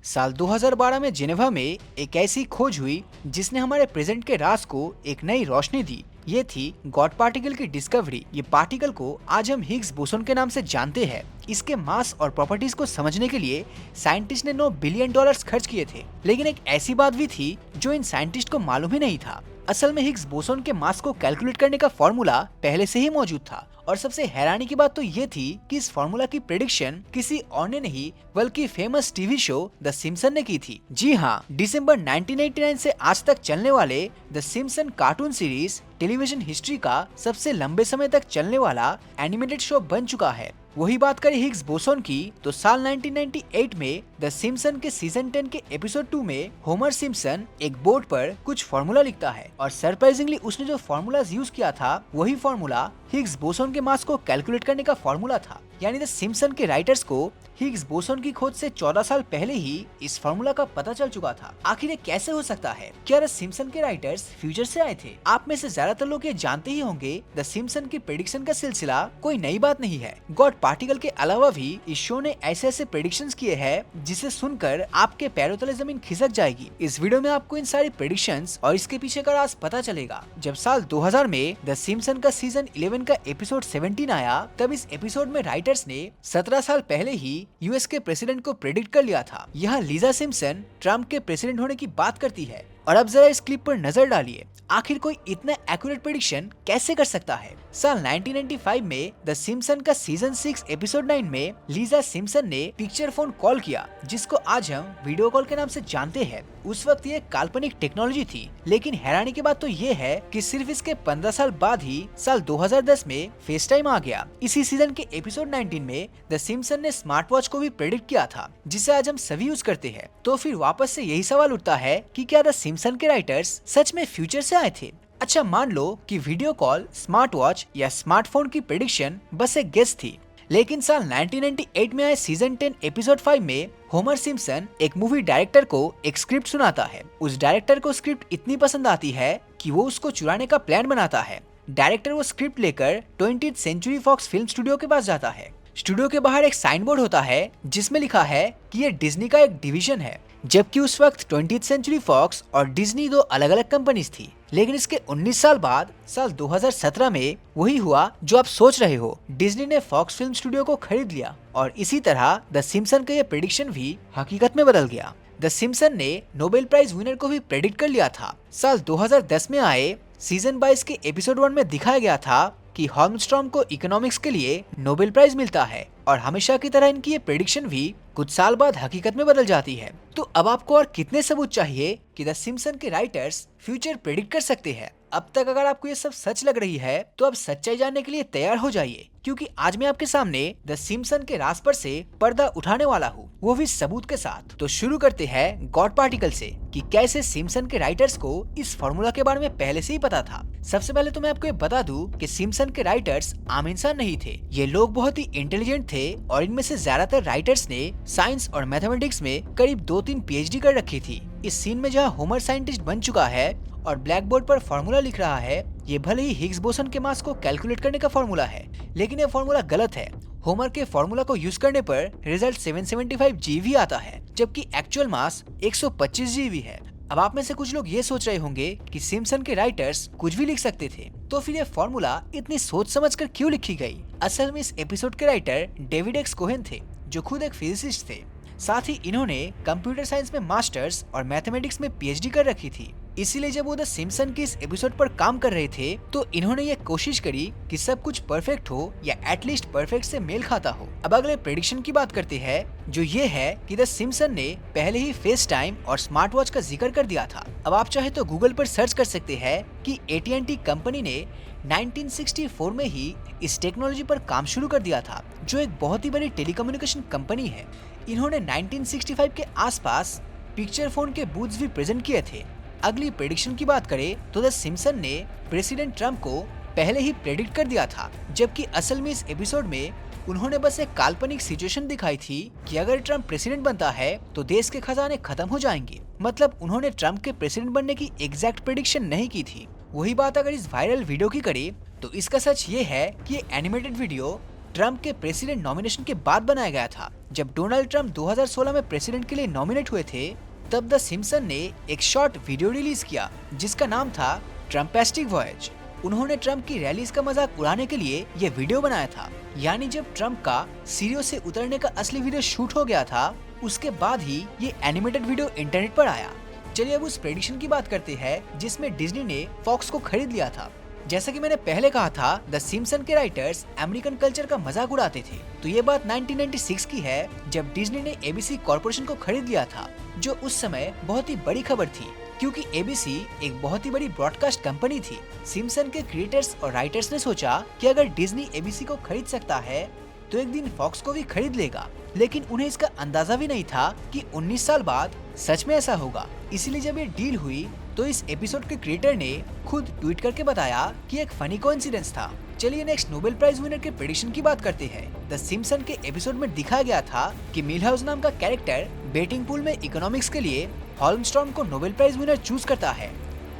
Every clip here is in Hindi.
साल 2012 में जिनेवा में एक ऐसी खोज हुई जिसने हमारे प्रेजेंट के राज को एक नई रोशनी दी। ये थी गॉड पार्टिकल की डिस्कवरी। ये पार्टिकल को आज हम हिग्स बोसोन के नाम से जानते हैं। इसके मास और प्रॉपर्टीज को समझने के लिए साइंटिस्ट ने $9 बिलियन खर्च किए थे। लेकिन एक ऐसी बात भी थी जो इन साइंटिस्ट को मालूम ही नहीं था। असल में हिग्स बोसोन के मास को कैलकुलेट करने का फॉर्मूला पहले से ही मौजूद था और सबसे हैरानी की बात तो ये थी कि इस फॉर्मूला की प्रेडिक्शन किसी और ने नहीं बल्कि famous TV show the Simpson ने की थी। जी हाँ, दिसंबर 1989 से आज तक चलने वाले the Simpson cartoon series television history का सबसे लंबे समय तक चलने वाला एनिमेटेड शो बन चुका है। वही बात करें हिग्स बोसोन की तो साल 1998 में द सिम्पसन के सीजन 10 के एपिसोड 2 में होमर सिम्पसन एक बोर्ड पर कुछ फॉर्मूला लिखता है और सरप्राइजिंगली उसने जो फॉर्मूला यूज किया था वही फॉर्मूला हिग्स बोसोन के मास को कैलकुलेट करने का फॉर्मूला था। यानी द सिम्पसन के राइटर्स को हिग्स बोसोन की खोज से 14 साल पहले ही इस फॉर्मूला का पता चल चुका था। आखिर ये कैसे हो सकता है? क्या द सिम्पसन के राइटर्स फ्यूचर से आए थे? आप में से ज्यादातर लोग ये जानते ही होंगे द सिम्पसन की प्रेडिक्शन का सिलसिला कोई नई बात नहीं है। गॉड पार्टिकल के अलावा भी इस शो ने ऐसे ऐसे प्रेडिक्शंस किए हैं जिसे सुनकर आपके पैरों तले जमीन खिसक जाएगी। इस वीडियो में आपको इन सारी प्रेडिक्शंस और इसके पीछे का राज पता चलेगा। जब साल 2000 में द सिम्पसन का सीजन 11 का एपिसोड 17 आया तब इस एपिसोड में राइटर्स ने 17 साल पहले ही यूएस के प्रेसिडेंट को प्रेडिक्ट कर लिया था। यहाँ लीजा सिम्पसन ट्रम्प के प्रेसिडेंट होने की बात करती है और अब जरा इस क्लिप पर नजर डालिए। आखिर कोई इतना एक्यूरेट प्रेडिक्शन कैसे कर सकता है? साल 1995 में द सिम्पसन का सीजन 6 एपिसोड 9 में लीजा सिम्पसन ने पिक्चर फोन कॉल किया जिसको आज हम वीडियो कॉल के नाम से जानते हैं। उस वक्त ये काल्पनिक टेक्नोलॉजी थी, लेकिन हैरानी की बात तो ये है कि सिर्फ इसके 15 साल बाद ही साल 2010 में फेस टाइम आ गया। इसी सीजन के एपिसोड 19 में द सिम्पसन ने स्मार्ट वॉच को भी प्रेडिक्ट किया था जिसे आज हम सभी यूज करते हैं। तो फिर वापस से यही सवाल उठता है कि क्या द सिम्पसन के राइटर्स सच में फ्यूचर से आए थे? अच्छा, मान लो कि वीडियो कॉल, स्मार्ट वॉच या स्मार्टफोन की प्रेडिक्शन बस एक गेस थी, लेकिन साल 1998 में आए सीजन 10 एपिसोड 5 में होमर सिम्पसन एक मूवी डायरेक्टर को एक स्क्रिप्ट सुनाता है। उस डायरेक्टर को स्क्रिप्ट इतनी पसंद आती है कि वो उसको चुराने का प्लान बनाता है। डायरेक्टर वो स्क्रिप्ट लेकर 20th century fox film studio के पास जाता है। स्टूडियो के बाहर एक साइन बोर्ड होता है जिसमें लिखा है कि ये डिज्नी का एक डिवीजन है, जबकि उस वक्त 20th सेंचुरी फॉक्स और डिज्नी दो अलग अलग कंपनीज थी। लेकिन इसके 19 साल बाद साल 2017 में वही हुआ जो आप सोच रहे हो। डिज्नी ने फॉक्स फिल्म स्टूडियो को खरीद लिया और इसी तरह द सिम्पसन का ये प्रेडिक्शन भी हकीकत में बदल गया। द सिम्पसन ने नोबेल प्राइज विनर को भी प्रेडिक्ट कर लिया था। साल 2010 में आए सीजन 22 के एपिसोड 1 में दिखाया गया था कि हॉर्मस्ट्रॉम को इकोनॉमिक्स के लिए नोबेल प्राइज मिलता है और हमेशा की तरह इनकी ये प्रेडिक्शन भी कुछ साल बाद हकीकत में बदल जाती है। तो अब आपको और कितने सबूत चाहिए कि द सिम्पसन के राइटर्स फ्यूचर प्रेडिक्ट कर सकते हैं? अब तक अगर आपको ये सब सच लग रही है तो अब सच्चाई जानने के लिए तैयार हो जाइए, क्योंकि आज मैं आपके सामने द सिम्पसन के राज पर से पर्दा उठाने वाला हूँ, वो भी सबूत के साथ। तो शुरू करते हैं गॉड पार्टिकल से कि कैसे सिम्पसन के राइटर्स को इस फॉर्मूला के बारे में पहले से ही पता था। सबसे पहले तो मैं आपको ये बता दूं कि सिम्पसन के राइटर्स आम इंसान नहीं थे। ये लोग बहुत ही इंटेलिजेंट थे और इनमें से ज्यादातर राइटर्स ने साइंस और मैथमेटिक्स में करीब 2-3 PhD कर रखी थी। इस सीन में जहाँ होमर साइंटिस्ट बन चुका है और ब्लैक बोर्ड पर फॉर्मूला लिख रहा है, ये भले ही हिग्स बोसन के मास को कैलकुलेट करने का फॉर्मूला है, लेकिन ये फॉर्मूला गलत है। होमर के फॉर्मूला को यूज करने पर रिजल्ट 775 GeV आता है, जबकि एक्चुअल मास 125 GeV है। अब आप में से कुछ लोग ये सोच रहे होंगे कि सिम्पसन के राइटर्स कुछ भी लिख सकते थे, तो फिर ये फॉर्मूला इतनी सोच समझकर क्यों लिखी गई? असल में इस एपिसोड के राइटर डेविड एक्स कोहेन थे, जो खुद एक फिजिसिस्ट थे। साथ ही इन्होंने कंप्यूटर साइंस में मास्टर्स और मैथमेटिक्स में PhD कर रखी थी। इसीलिए जब वो द सिम्पसन के इस एपिसोड पर काम कर रहे थे तो इन्होंने ये कोशिश करी कि सब कुछ परफेक्ट हो या एटलीस्ट परफेक्ट से मेल खाता हो। अब अगले प्रेडिक्शन की बात करते हैं, जो ये है कि द सिम्पसन ने पहले ही फेस टाइम और स्मार्ट वॉच का जिक्र कर दिया था। अब आप चाहे तो गूगल पर सर्च कर सकते हैं कि AT&T कंपनी ने 1964 में ही इस टेक्नोलॉजी पर काम शुरू कर दिया था, जो एक बहुत ही बड़ी टेलीकम्युनिकेशन कंपनी है। इन्होंने 1965 के आसपास पिक्चर फोन के बूथ्स भी प्रेजेंट किए थे। अगली प्रेडिक्शन की बात करें तो द सिम्पसन ने प्रेसिडेंट ट्रम्प को पहले ही प्रेडिक्ट कर दिया था, जबकि असल में इस एपिसोड में उन्होंने बस एक काल्पनिक सिचुएशन दिखाई थी कि अगर ट्रम्प प्रेसिडेंट बनता है तो देश के खजाने खत्म हो जाएंगे। मतलब उन्होंने ट्रम्प के प्रेसिडेंट बनने की एग्जैक्ट प्रेडिक्शन नहीं की थी। वही बात अगर इस वायरल वीडियो की करें तो इसका सच ये है कि ये एनिमेटेड वीडियो ट्रम्प के प्रेसिडेंट नॉमिनेशन के बाद बनाया गया था। जब डोनाल्ड ट्रम्प 2016 में प्रेसिडेंट के लिए नॉमिनेट हुए थे, तब द सिम्पसन ने एक शॉर्ट वीडियो रिलीज किया जिसका नाम था ट्रम्पेस्टिक वॉयज। उन्होंने ट्रम्प की रैलीज का मजाक उड़ाने के लिए ये वीडियो बनाया था। यानी जब ट्रम्प का सीरियो से उतरने का असली वीडियो शूट हो गया था, उसके बाद ही ये एनिमेटेड वीडियो इंटरनेट पर आया। चलिए अब उस प्रेडिक्शन की बात करते हैं जिसमें डिज्नी ने फॉक्स को खरीद लिया था। जैसा कि मैंने पहले कहा था, द सिम्पसन के राइटर्स अमेरिकन कल्चर का मजाक उड़ाते थे। तो ये बात 1996 की है जब डिज्नी ने एबीसी कॉर्पोरेशन को खरीद लिया था, जो उस समय बहुत ही बड़ी खबर थी क्योंकि एबीसी एक बहुत ही बड़ी ब्रॉडकास्ट कंपनी थी। सिम्पसन के क्रिएटर्स और राइटर्स ने सोचा कि अगर डिज्नी एबीसी को खरीद सकता है तो एक दिन फॉक्स को भी खरीद लेगा, लेकिन उन्हें इसका अंदाजा भी नहीं था कि 19 साल बाद सच में ऐसा होगा। इसलिए जब ये डील हुई तो इस एपिसोड के क्रिएटर ने खुद ट्वीट करके बताया कि एक फनी कोइंसिडेंस था। चलिए नेक्स्ट नोबेल प्राइज विनर के प्रेडिक्शन की बात करते हैं। द सिम्पसन के एपिसोड में दिखाया गया था कि मिलहाउस नाम का कैरेक्टर बेटिंग पूल में इकोनॉमिक्स के लिए हॉलमस्ट्रॉम को नोबेल प्राइज विनर चूज करता है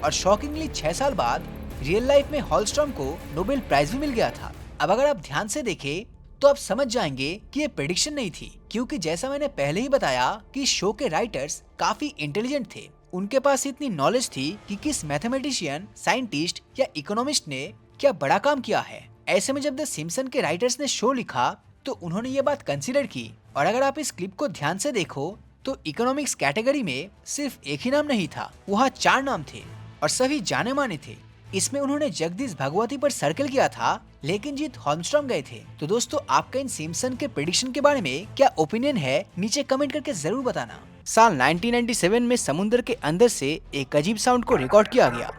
और शॉकिंगली 6 साल बाद रियल लाइफ में हॉलमस्ट्रॉम को नोबेल प्राइज भी मिल गया था। अब अगर आप ध्यान से देखें तो आप समझ जाएंगे कि ये प्रेडिक्शन नहीं थी, क्योंकि जैसा मैंने पहले ही बताया कि शो के राइटर्स काफी इंटेलिजेंट थे। उनके पास इतनी नॉलेज थी कि किस मैथमेटिशियन, साइंटिस्ट या इकोनॉमिस्ट ने क्या बड़ा काम किया है। ऐसे में जब द सिम्पसन के राइटर्स ने शो लिखा तो उन्होंने ये बात कंसीडर की। और अगर आप इस क्लिप को ध्यान से देखो तो इकोनॉमिक्स कैटेगरी में सिर्फ एक ही नाम नहीं था, वहाँ 4 नाम थे और सभी जाने माने थे। इसमें उन्होंने जगदीश भगवती पर सर्कल किया था, लेकिन जीत हॉलमस्ट्रॉम गए थे। तो दोस्तों, आपका इन सिम्पसन के प्रेडिक्शन के बारे में क्या ओपिनियन है, नीचे कमेंट करके जरूर बताना। साल 1997 में समुद्र के अंदर से एक अजीब साउंड को रिकॉर्ड किया गया।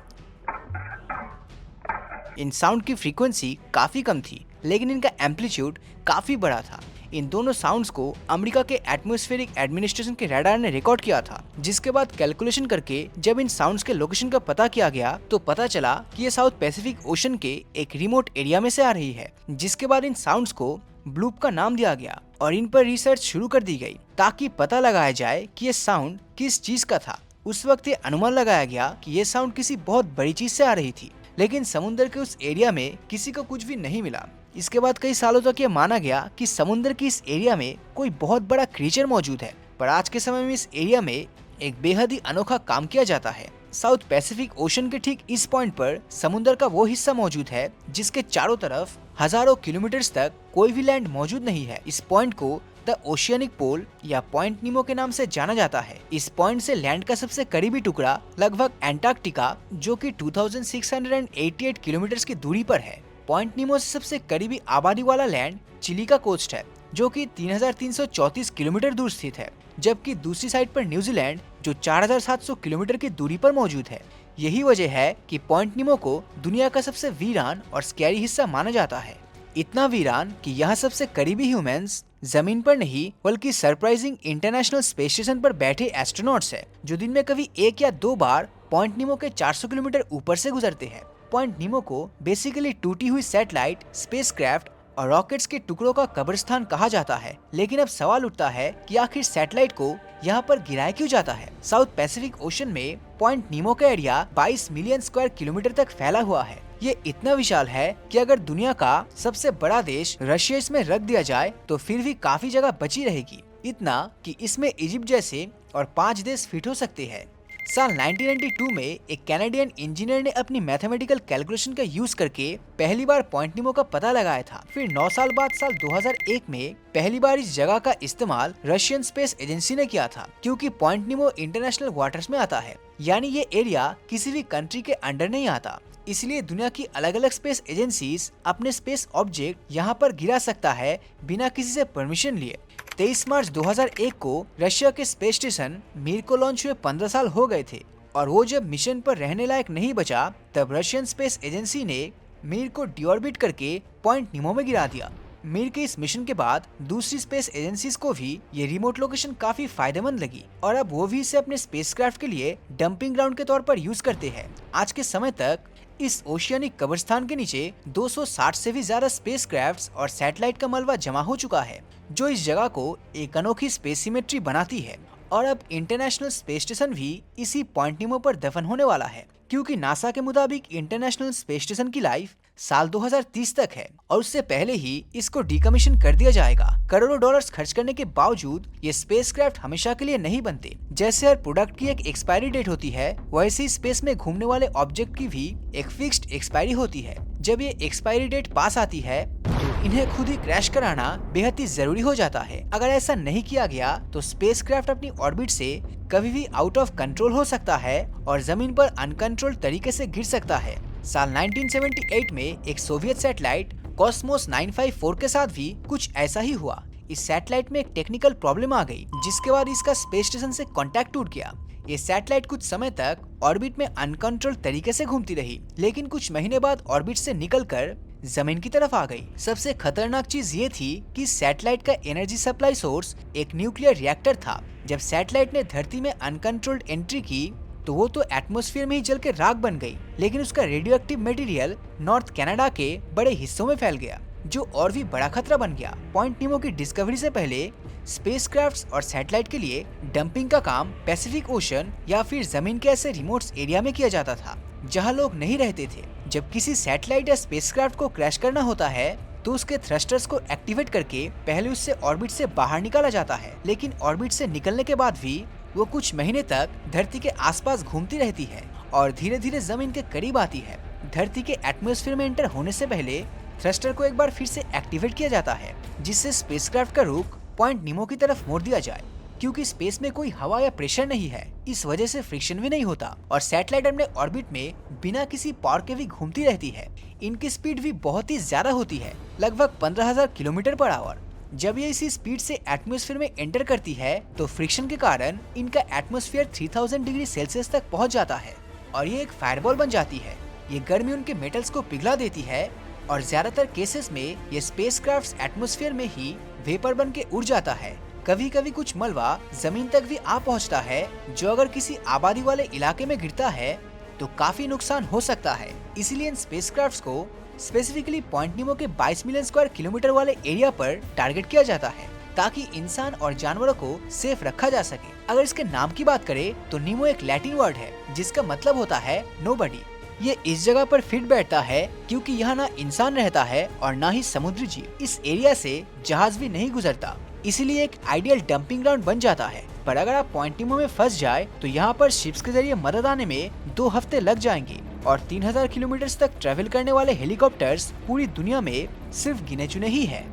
इन साउंड की फ्रीक्वेंसी काफी कम थी, लेकिन इनका एम्पलीट्यूड काफी बड़ा था। इन दोनों साउंड्स को अमेरिका के एटमॉस्फेरिक एडमिनिस्ट्रेशन के रडार ने रिकॉर्ड किया था, जिसके बाद कैलकुलेशन करके जब इन साउंड्स के लोकेशन का पता किया गया तो पता चला कि ये साउथ पैसिफिक ओशन के एक रिमोट एरिया में से आ रही है। जिसके बाद इन साउंड्स को ब्लूप का नाम दिया गया और इन पर रिसर्च शुरू कर दी गई ताकि पता लगाया जाए कि ये साउंड किस चीज का था। उस वक्त ये अनुमान लगाया गया कि ये साउंड किसी बहुत बड़ी चीज से आ रही थी, लेकिन समुद्र के उस एरिया में किसी को कुछ भी नहीं मिला। इसके बाद कई सालों तक ये माना गया कि समुद्र की इस एरिया में कोई बहुत बड़ा क्रीचर मौजूद है, पर आज के समय में इस एरिया में एक बेहद ही अनोखा काम किया जाता है। साउथ पैसिफिक ओशन के ठीक इस पॉइंट पर समुद्र का वो हिस्सा मौजूद है जिसके चारों तरफ हजारों किलोमीटर्स तक कोई भी लैंड मौजूद नहीं है। इस पॉइंट को द ओशियनिक पोल या पॉइंट नीमो के नाम से जाना जाता है। इस पॉइंट से लैंड का सबसे करीबी टुकड़ा लगभग एंटार्क्टिका, जो कि 2688 किलोमीटर की दूरी पर है। पॉइंट नीमो से सबसे करीबी आबादी वाला लैंड चिली का कोस्ट है, जो कि 3334 किलोमीटर दूर स्थित है, जबकि दूसरी साइड पर न्यूजीलैंड जो 4700 किलोमीटर की दूरी पर मौजूद है। यही वजह है कि पॉइंट नीमो को दुनिया का सबसे वीरान और स्कैरी हिस्सा माना जाता है। इतना वीरान कि यहाँ सबसे करीबी ह्यूमंस जमीन पर नहीं बल्कि सरप्राइजिंग इंटरनेशनल स्पेस स्टेशन पर बैठे एस्ट्रोनॉट्स है, जो दिन में कभी 1 या 2 बार पॉइंट नीमो के 400 किलोमीटर ऊपर से गुजरते हैं। पॉइंट नीमो को बेसिकली टूटी हुई सैटेलाइट, स्पेसक्राफ्ट और रॉकेट्स के टुकड़ों का कब्रिस्तान कहा जाता है। लेकिन अब सवाल उठता है कि आखिर सैटेलाइट को यहाँ पर गिराया क्यों जाता है। साउथ पैसिफिक ओशन में पॉइंट नीमो का एरिया 22 मिलियन स्क्वायर किलोमीटर तक फैला हुआ है। ये इतना विशाल है कि अगर दुनिया का सबसे बड़ा देश रशिया इसमें रख दिया जाए तो फिर भी काफी जगह बची रहेगी। इतना कि इसमें इजिप्ट जैसे और 5 देश फिट हो सकते हैं। साल 1992 में एक कैनेडियन इंजीनियर ने अपनी मैथमेटिकल कैलकुलेशन का यूज करके पहली बार पॉइंट नीमो का पता लगाया था। फिर 9 साल बाद साल 2001 में पहली बार इस जगह का इस्तेमाल रशियन स्पेस एजेंसी ने किया था, क्योंकि पॉइंट नीमो इंटरनेशनल वाटर्स में आता है, यानी ये एरिया किसी भी कंट्री के अंडर नहीं आता। इसलिए दुनिया की अलग अलग स्पेस एजेंसीज अपने स्पेस ऑब्जेक्ट यहाँ पर गिरा सकता है बिना किसी से परमिशन लिए। 23 मार्च 2001 को रशिया के स्पेस स्टेशन मीर को लॉन्च हुए 15 साल हो गए थे, और वो जब मिशन पर रहने लायक नहीं बचा तब रशियन स्पेस एजेंसी ने मीर को डिऑर्बिट करके पॉइंट नीमो में गिरा दिया। मीर के इस मिशन के बाद दूसरी स्पेस एजेंसीज को भी ये रिमोट लोकेशन काफी फायदेमंद लगी, और अब वो भी इसे अपने स्पेसक्राफ्ट के लिए डंपिंग ग्राउंड के तौर पर यूज करते हैं। आज के समय तक इस ओशियनिक कब्रिस्तान के नीचे 260 से भी ज्यादा स्पेसक्राफ्ट्स और सैटेलाइट का मलबा जमा हो चुका है, जो इस जगह को एक अनोखी स्पेस सिमेट्री बनाती है। और अब इंटरनेशनल स्पेस स्टेशन भी इसी पॉइंट नीमो पर दफन होने वाला है। क्योंकि नासा के मुताबिक इंटरनेशनल स्पेस स्टेशन की लाइफ साल 2030 तक है और उससे पहले ही इसको डीकमीशन कर दिया जाएगा। करोड़ों डॉलर्स खर्च करने के बावजूद ये स्पेसक्राफ्ट हमेशा के लिए नहीं बनते। जैसे हर प्रोडक्ट की एक एक्सपायरी डेट होती है, वैसे ही स्पेस में घूमने वाले ऑब्जेक्ट की भी एक फिक्स्ड एक्सपायरी होती है। जब ये एक्सपायरी डेट पास आती है तो इन्हें खुद ही क्रैश कराना बेहद ही जरूरी हो जाता है। अगर ऐसा नहीं किया गया तो स्पेसक्राफ्ट अपनी ऑर्बिट से कभी भी आउट ऑफ कंट्रोल हो सकता है और जमीन पर अनकंट्रोल्ड तरीके से गिर सकता है। साल 1978 में एक सोवियत सैटेलाइट कॉस्मोस 954 के साथ भी कुछ ऐसा ही हुआ। इस सैटेलाइट में एक टेक्निकल प्रॉब्लम आ गई, जिसके बाद इसका स्पेस स्टेशन से कांटेक्ट टूट गया। ये सैटेलाइट कुछ समय तक ऑर्बिट में अनकंट्रोल तरीके से घूमती रही, लेकिन कुछ महीने बाद ऑर्बिट से निकलकर जमीन की तरफ आ गई। सबसे खतरनाक चीज ये थी कि सैटेलाइट का एनर्जी सप्लाई सोर्स एक न्यूक्लियर रिएक्टर था। जब सैटेलाइट ने धरती में अनकंट्रोल्ड एंट्री की तो वो तो एटमॉस्फेयर में ही जल के राख बन गई, लेकिन उसका radio active material north Canada के बड़े हिस्सों में फैल गया, जो और भी बड़ा खतरा बन गया। पॉइंट नीमो की डिस्कवरी से पहले स्पेसक्राफ्ट्स और सैटेलाइट के लिए डंपिंग का काम पैसिफिक ओशन या फिर जमीन के ऐसे रिमोट एरिया में किया जाता था जहां लोग नहीं रहते थे। जब किसी सैटेलाइट या स्पेसक्राफ्ट को क्रैश करना होता है तो उसके थ्रस्टर्स को एक्टिवेट करके पहले उससे ऑर्बिट से बाहर निकाला जाता है, लेकिन ऑर्बिट से निकलने के बाद भी वो कुछ महीने तक धरती के आसपास घूमती रहती है और धीरे धीरे जमीन के करीब आती है। धरती के एटमॉस्फेयर में एंटर होने से पहले थ्रस्टर को एक बार फिर से एक्टिवेट किया जाता है, जिससे स्पेसक्राफ्ट का रुख पॉइंट नीमो की तरफ मोड़ दिया जाए। क्योंकि स्पेस में कोई हवा या प्रेशर नहीं है, इस वजह से फ्रिक्शन भी नहीं होता और सैटेलाइट अपने ऑर्बिट में बिना किसी पावर के भी घूमती रहती है। इनकी स्पीड भी बहुत ही ज्यादा होती है, लगभग 15,000 किलोमीटर पर आवर। जब ये इसी स्पीड से एटमॉस्फेयर में एंटर करती है तो फ्रिक्शन के कारण इनका एटमॉस्फेयर 3000 डिग्री सेल्सियस तक पहुंच जाता है और ये एक फायरबॉल बन जाती है। ये गर्मी उनके मेटल्स को पिघला देती है और ज्यादातर केसेस में ये स्पेसक्राफ्ट्स एटमॉस्फेयर में ही वेपर बन के उड़ जाता है। कभी कभी कुछ मलबा जमीन तक भी आ पहुंचता है, जो अगर किसी आबादी वाले इलाके में गिरता है तो काफी नुकसान हो सकता है। इसीलिए इन स्पेसक्राफ्ट्स को स्पेसिफिकली पॉइंट नीमो के 22 मिलियन स्क्वायर किलोमीटर वाले एरिया पर टारगेट किया जाता है, ताकि इंसान और जानवरों को सेफ रखा जा सके। अगर इसके नाम की बात करें तो नीमो एक लैटिन वर्ड है जिसका मतलब होता है नोबडी। ये इस जगह पर फिट बैठता है क्योंकि यहाँ ना इंसान रहता है और ना ही समुद्री जीव। इस एरिया से जहाज भी नहीं गुजरता, इसीलिए एक आइडियल डंपिंग ग्राउंड बन जाता है। पर अगर आप पॉइंट नीमो में फंस जाए तो यहाँ पर शिप्स के जरिए मदद आने में 2 हफ्ते लग जाएंगे और 3000 किलोमीटर तक ट्रेवल करने वाले हेलीकॉप्टर्स पूरी दुनिया में सिर्फ गिने चुने ही हैं।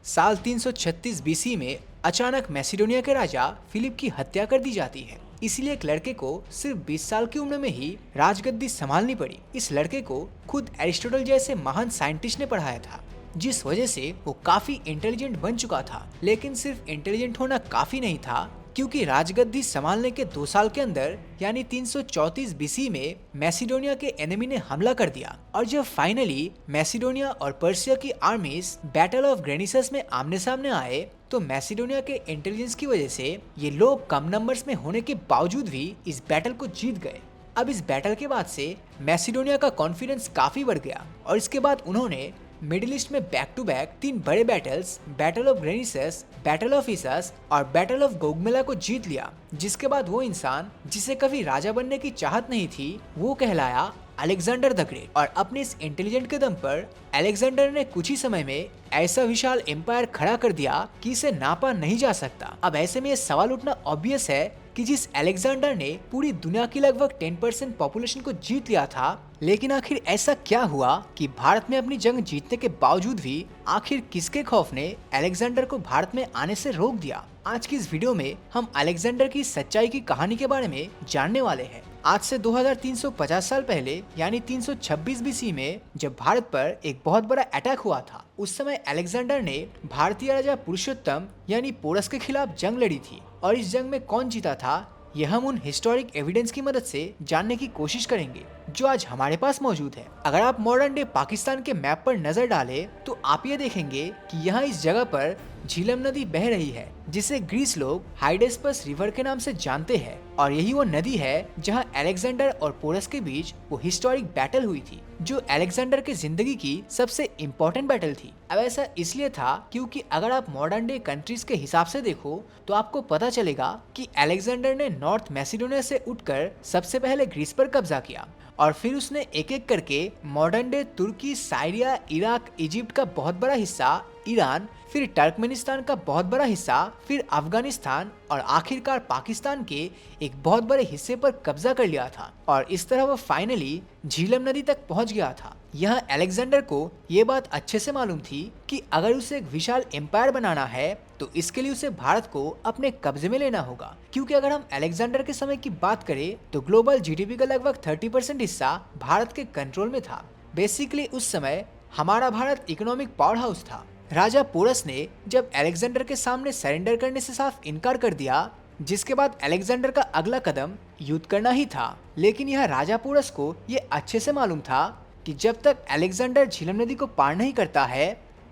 साल 336 बीसी में अचानक मैसिडोनिया के राजा फिलिप की हत्या कर दी जाती है। इसीलिए एक लड़के को सिर्फ 20 साल की उम्र में ही राजगद्दी संभालनी पड़ी। इस लड़के को खुद एरिस्टोटल जैसे महान साइंटिस्ट ने पढ़ाया था, जिस वजह से वो काफी इंटेलिजेंट बन चुका था। लेकिन सिर्फ इंटेलिजेंट होना काफी नहीं था, क्योंकि राजगद्दी संभालने के 2 साल के अंदर यानी 334 बीसी में मैसिडोनिया के एनिमी ने हमला कर दिया और जब फाइनली मैसिडोनिया और पर्सिया की आर्मीज बैटल ऑफ ग्रेनिसस में आमने सामने आए तो मैसिडोनिया के इंटेलिजेंस की वजह से ये लोग कम नंबर्स में होने के बावजूद भी इस बैटल को जीत गए। अब इस बैटल के बाद से मैसिडोनिया का कॉन्फिडेंस काफी बढ़ गया और इसके बाद उन्होंने मिडिल ईस्ट में बैक टू बैक 3 बड़े battles, battle of Granicus, battle of Issus और बैटल ऑफ गोगमेला को जीत लिया। जिसके बाद वो इंसान जिसे कभी राजा बनने की चाहत नहीं थी, वो कहलाया अलेक्जेंडर द ग्रेट। और अपने इस इंटेलिजेंट के दम पर अलेक्जेंडर ने कुछ ही समय में ऐसा विशाल एम्पायर खड़ा कर दिया कि इसे नापा नहीं जा सकता। अब ऐसे में ये सवाल उठना ऑब्वियस है कि जिस अलेक्जेंडर ने पूरी दुनिया की लगभग 10% पॉपुलेशन को जीत लिया था, लेकिन आखिर ऐसा क्या हुआ कि भारत में अपनी जंग जीतने के बावजूद भी आखिर किसके खौफ ने अलेक्जेंडर को भारत में आने से रोक दिया। आज की इस वीडियो में हम अलेक्जेंडर की सच्चाई की कहानी के बारे में जानने वाले हैं। आज से 2350 साल पहले यानी 326 बीसी में जब भारत पर एक बहुत बड़ा अटैक हुआ था, उस समय अलेक्जेंडर ने भारतीय राजा पुरुषोत्तम यानी पोरस के खिलाफ जंग लड़ी थी। और इस जंग में कौन जीता था, यह हम उन हिस्टोरिक एविडेंस की मदद से जानने की कोशिश करेंगे जो आज हमारे पास मौजूद है। अगर आप मॉडर्न डे पाकिस्तान के मैप पर नजर डालें तो आप ये देखेंगे कि यहाँ इस जगह पर झीलम नदी बह रही है, जिसे ग्रीस लोग हाइडेस्पस रिवर के नाम से जानते हैं। और यही वो नदी है जहां अलेक्जेंडर और पोरस के बीच वो हिस्टोरिक बैटल हुई थी, जो अलेक्जेंडर की जिंदगी की सबसे इम्पोर्टेंट बैटल थी। अब ऐसा इसलिए था क्योंकि अगर आप मॉडर्न डे कंट्रीज के हिसाब से देखो तो आपको पता चलेगा कि अलेक्जेंडर ने नॉर्थ मैसिडोनिया से उठकर सबसे पहले ग्रीस पर कब्जा किया और फिर उसने एक एक करके मॉडर्न डे तुर्की, साइरिया, इराक, इजिप्ट का बहुत बड़ा हिस्सा, ईरान, फिर टर्कमेनिस्तान का बहुत बड़ा हिस्सा, फिर अफगानिस्तान और आखिरकार पाकिस्तान के एक बहुत बड़े हिस्से पर कब्जा कर लिया था। और इस तरह वो फाइनली झीलम नदी तक पहुंच गया था। यहाँ अलेक्जेंडर को ये बात अच्छे से मालूम थी कि अगर उसे एक विशाल एम्पायर बनाना है तो इसके लिए उसे भारत को अपने कब्जे में लेना होगा, क्योंकि अगर हम अलेक्जेंडर के समय की बात करें तो ग्लोबल जीडीपी का लगभग 30% हिस्सा भारत के कंट्रोल में था। बेसिकली उस समय हमारा भारत इकोनॉमिक पावर हाउस था। राजा पोरस ने जब अलेक्जेंडर के सामने सरेंडर करने से साफ इनकार कर दिया, जिसके बाद अलेक्जेंडर का अगला कदम युद्ध करना ही था। लेकिन यह राजा पोरस को ये अच्छे से मालूम था कि जब तक अलेक्जेंडर झीलम नदी को पार नहीं करता है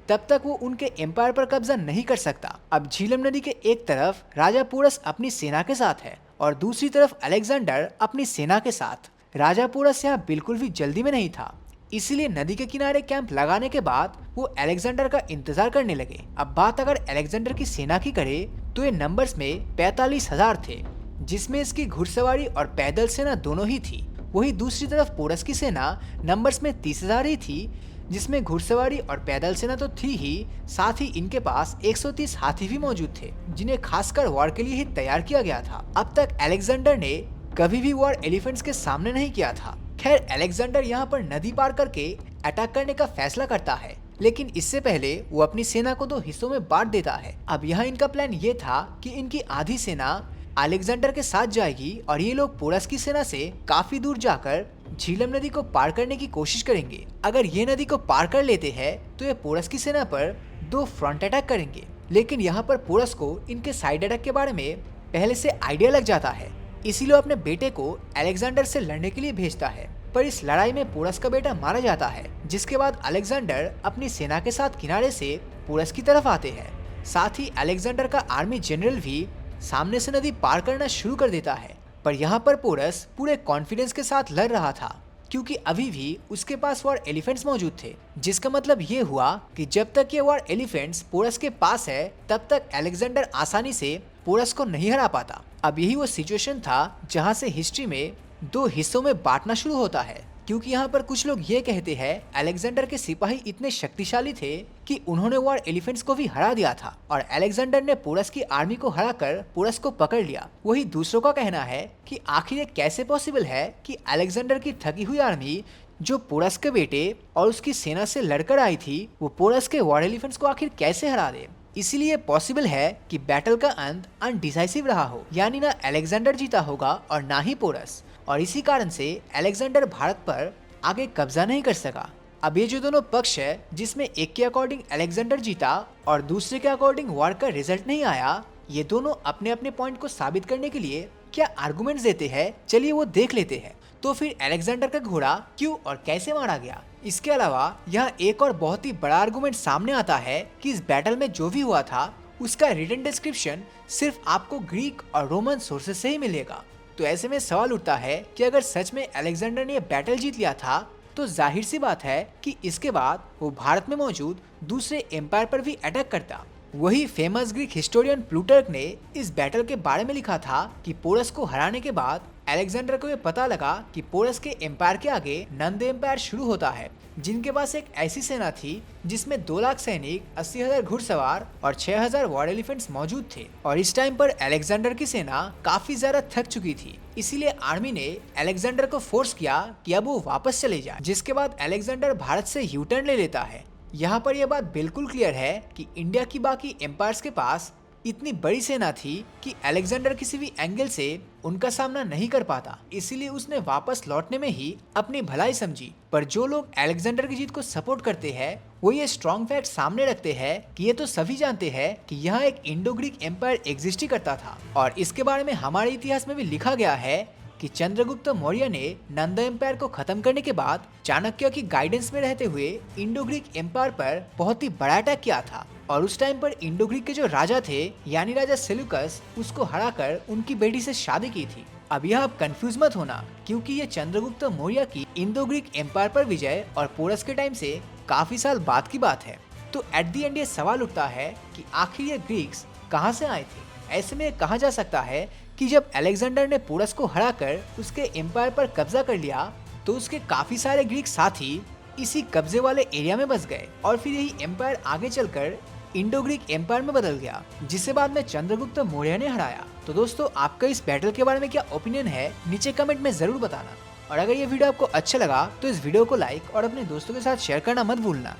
तब तक वो उनके एम्पायर पर कब्जा नहीं कर सकता। अब झीलम नदी के एक तरफ राजा पोरस अपनी सेना के साथ है और दूसरी तरफ अलेक्जेंडर अपनी सेना के साथ। राजा पोरस यहाँ बिल्कुल भी जल्दी में नहीं था, इसीलिए नदी के किनारे कैंप लगाने के बाद वो अलेक्जेंडर का इंतजार करने लगे। अब बात अगर अलेक्जेंडर की सेना की करे तो ये नंबर्स में 45,000 थे, जिसमें इसकी घुड़सवारी और पैदल सेना दोनों ही थी। वही दूसरी तरफ पोरस की सेना नंबर्स में 30,000 ही थी, जिसमें घुड़सवारी और पैदल सेना तो थी ही, साथ ही इनके पास 130 हाथी भी मौजूद थे, जिन्हें खासकर वॉर के लिए ही तैयार किया गया था। अब तक अलेक्जेंडर ने कभी भी वॉर एलिफेंट्स के सामने नहीं किया था। खैर, अलेक्जेंडर यहाँ पर नदी पार करके अटैक करने का फैसला करता है, लेकिन इससे पहले वो अपनी सेना को 2 हिस्सों में बांट देता है। अब यहाँ इनका प्लान ये था कि इनकी आधी सेना अलेक्जेंडर के साथ जाएगी और ये लोग पोरस की सेना से काफी दूर जाकर झीलम नदी को पार करने की कोशिश करेंगे। अगर ये नदी को पार कर लेते हैं तो ये पोरस की सेना पर 2 फ्रंट अटैक करेंगे। लेकिन यहाँ पर पोरस को इनके साइड अटैक के बारे में पहले से आइडिया लग जाता है, इसीलिए अपने बेटे को अलेक्जेंडर से लड़ने के लिए भेजता है। पर इस लड़ाई में पोरस का बेटा मारा जाता है, जिसके बाद अलेक्जेंडर अपनी सेना के साथ किनारे से पोरस की तरफ आते हैं। साथ ही अलेक्जेंडर का आर्मी जनरल भी सामने से नदी पार करना शुरू कर देता है। पर यहाँ पर पोरस पूरे कॉन्फिडेंस के साथ लड़ रहा था, क्योंकि अभी भी उसके पास वॉर एलिफेंट्स मौजूद थे, जिसका मतलब ये हुआ कि जब तक ये वॉर एलिफेंट्स पोरस के पास है तब तक अलेक्जेंडर आसानी से पोरस को नहीं हरा पाता। अब यही वो सिचुएशन था जहाँ से हिस्ट्री में 2 हिस्सों में बांटना शुरू होता है, क्योंकि यहाँ पर कुछ लोग ये कहते हैं अलेक्जेंडर के सिपाही इतने शक्तिशाली थे कि उन्होंने वॉर एलिफेंट्स को भी हरा दिया था और अलेक्जेंडर ने पोरस की आर्मी को हराकर पोरस को पकड़ लिया। वही दूसरों का कहना है कि आखिर ये कैसे पॉसिबल है कि अलेक्जेंडर की थकी हुई आर्मी, जो पोरस के बेटे और उसकी सेना से लड़कर आई थी, वो पोरस के वॉर एलिफेंट्स को आखिर कैसे हरा दे। इसीलिए पॉसिबल है कि बैटल का अंत अनडिसाइसिव रहा हो, यानी ना अलेक्जेंडर जीता होगा और ना ही पोरस, और इसी कारण से अलेक्जेंडर भारत पर आगे कब्जा नहीं कर सका। अब ये जो दोनों पक्ष है, जिसमें एक के अकॉर्डिंग अलेक्जेंडर जीता और दूसरे के अकॉर्डिंग वॉर का रिजल्ट नहीं आया, ये दोनों अपने अपने पॉइंट को साबित करने के लिए क्या आर्गुमेंट्स देते हैं, चलिए वो देख लेते हैं। तो फिर अलेक्जेंडर का घोड़ा क्यों और कैसे मारा गया। इसके अलावा यहाँ एक और बहुत ही बड़ा आर्गुमेंट सामने आता है कि इस बैटल में जो भी हुआ था उसका रिटन डिस्क्रिप्शन सिर्फ आपको ग्रीक और रोमन सोर्सेस से ही मिलेगा। तो ऐसे में सवाल उठता है कि अगर सच में अलेक्जेंडर ने यह बैटल जीत लिया था तो जाहिर सी बात है कि इसके बाद वो भारत में मौजूद दूसरे एम्पायर पर भी अटैक करता। वही फेमस ग्रीक हिस्टोरियन प्लूटर्क ने इस बैटल के बारे में लिखा था कि पोरस को हराने के बाद अलेक्जेंडर को ये पता लगा कि पोरस के एम्पायर के आगे नंद एम्पायर शुरू होता है, जिनके पास एक ऐसी सेना थी जिसमें 2 लाख सैनिक, 80,000 घुड़सवार और 6,000 वॉर एलिफेंट्स मौजूद थे। और इस टाइम पर अलेक्जेंडर की सेना काफी ज्यादा थक चुकी थी, इसीलिए आर्मी ने अलेक्जेंडर को फोर्स किया कि अब वो वापस चले जाए, जिसके बाद अलेक्जेंडर भारत से यू टर्न ले लेता है। यहाँ पर यह बात बिल्कुल क्लियर है कि इंडिया की बाकी एम्पायर्स के पास इतनी बड़ी सेना थी कि अलेक्जेंडर किसी भी एंगल से उनका सामना नहीं कर पाता, इसीलिए उसने वापस लौटने में ही अपनी भलाई समझी। पर जो लोग अलेक्जेंडर की जीत को सपोर्ट करते हैं वो ये स्ट्रॉन्ग फैक्ट सामने रखते हैं कि ये तो सभी जानते हैं कि यहाँ एक इंडो ग्रीक एम्पायर एग्जिस्ट ही करता था, और इसके बारे में हमारे इतिहास में भी लिखा गया है कि चंद्रगुप्त मौर्य ने नंदा एम्पायर को खत्म करने के बाद चाणक्य की गाइडेंस में रहते हुए इंडो ग्रीक एम्पायर पर बहुत ही बड़ा अटैक किया था और उस टाइम पर इंडो ग्रीक के जो राजा थे यानी राजा सेल्यूकस उसको हराकर उनकी बेटी से शादी की थी। अब यह आप कंफ्यूज मत होना क्योंकि ये चंद्रगुप्त मौर्य की इंडो ग्रीक एम्पायर पर विजय और पोरस के टाइम से काफी साल बाद की बात है। तो एट दी एंड ये सवाल उठता है कि आखिर ये ग्रीक्स कहाँ से आए थे। ऐसे में कहा जा सकता है कि जब अलेक्जेंडर ने पोरस को हराकर उसके एम्पायर पर कब्जा कर लिया तो उसके काफी सारे ग्रीक साथी इसी कब्जे वाले एरिया में बस गए और फिर यही एम्पायर आगे चलकर इंडो ग्रीक एम्पायर में बदल गया जिसे बाद में चंद्रगुप्त मौर्य ने हराया। तो दोस्तों आपका इस बैटल के बारे में क्या ओपिनियन है नीचे कमेंट में जरूर बताना और अगर ये वीडियो आपको अच्छा लगा तो इस वीडियो को लाइक और अपने दोस्तों के साथ शेयर करना मत भूलना।